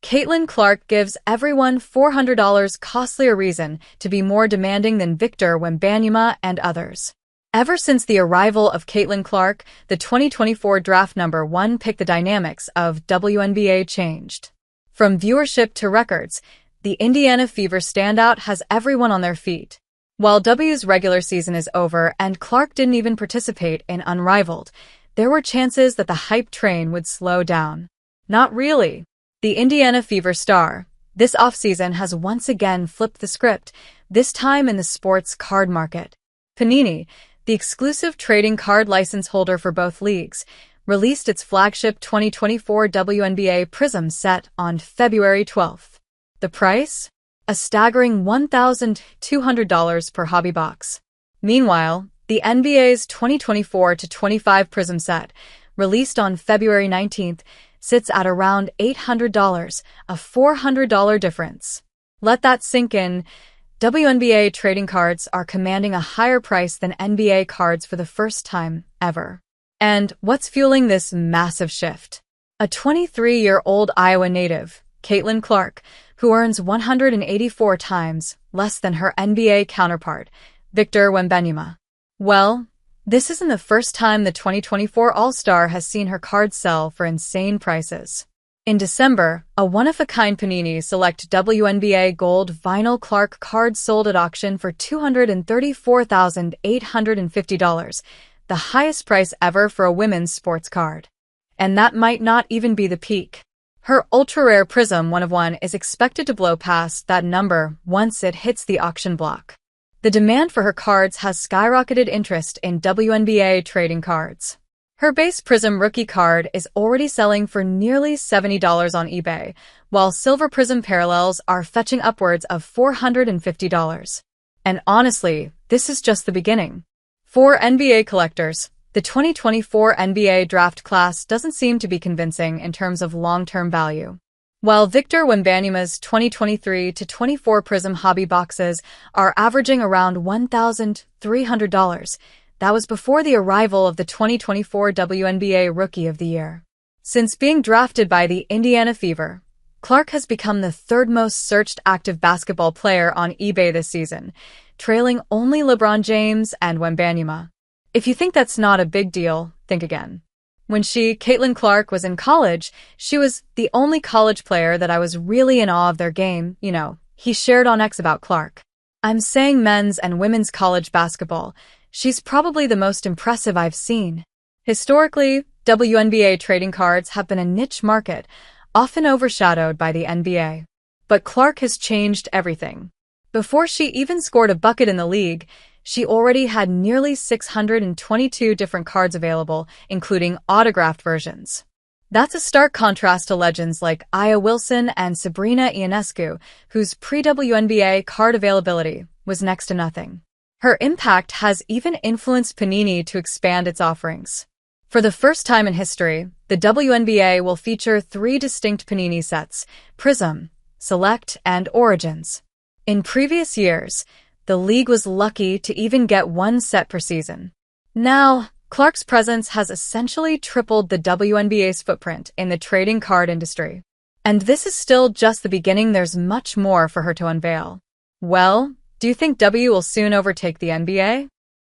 Caitlin Clark gives everyone $400 Costlier reason to be more demanding than Victor Wembanyama and others. Ever since the arrival of Caitlin Clark, the 2024 draft #1 pick, the dynamics of WNBA changed. From viewership to records, the Indiana Fever standout has everyone on their feet. While W's regular season is over and Clark didn't even participate in Unrivaled, there were chances that the hype train would slow down. Not really. The Indiana Fever star, this offseason, has once again flipped the script, this time in the sports card market. Panini, the exclusive trading card license holder for both leagues, released its flagship 2024 WNBA Prizm set on February 12th. The price? A staggering $1,200 per hobby box. Meanwhile, the NBA's 2024-25 Prizm set, released on February 19th, sits at around $800, a $400 difference. Let that sink in. WNBA trading cards are commanding a higher price than NBA cards for the first time ever. And what's fueling this massive shift? A 23-year-old Iowa native, Caitlin Clark, who earns 184 times less than her NBA counterpart, Victor Wembenyama. Well, this isn't the first time the 2024 All-Star has seen her cards sell for insane prices. In December, a one-of-a-kind Panini Select WNBA Gold Vinyl Clark card sold at auction for $234,850, the highest price ever for a women's sports card. And that might not even be the peak. Her ultra-rare Prizm 1/1 is expected to blow past that number once it hits the auction block. The demand for her cards has skyrocketed interest in WNBA trading cards. Her base Prizm rookie card is already selling for nearly $70 on eBay, while silver Prizm parallels are fetching upwards of $450. And honestly, this is just the beginning. For NBA collectors, the 2024 NBA draft class doesn't seem to be convincing in terms of long-term value. While Victor Wembanyama's 2023-24 Prizm hobby boxes are averaging around $1,300, that was before the arrival of the 2024 WNBA Rookie of the Year. Since being drafted by the Indiana Fever, Clark has become the third most searched active basketball player on eBay this season, trailing only LeBron James and Wembanyama. If you think that's not a big deal, think again. When Caitlin Clark, was in college, she was the only college player that I was really in awe of their game, he shared on X about Clark. I'm saying men's and women's college basketball. She's probably the most impressive I've seen. Historically, WNBA trading cards have been a niche market, often overshadowed by the NBA. But Clark has changed everything. Before she even scored a bucket in the league, she already had nearly 622 different cards available, including autographed versions. That's a stark contrast to legends like Aya Wilson and Sabrina Ionescu, whose pre-WNBA card availability was next to nothing. Her impact has even influenced Panini to expand its offerings. For the first time in history, the WNBA will feature 3 distinct Panini sets: Prizm, Select, and Origins. In previous years, the league was lucky to even get 1 set per season. Now, Clark's presence has essentially tripled the WNBA's footprint in the trading card industry. And this is still just the beginning. There's much more for her to unveil. Well, do you think W will soon overtake the NBA?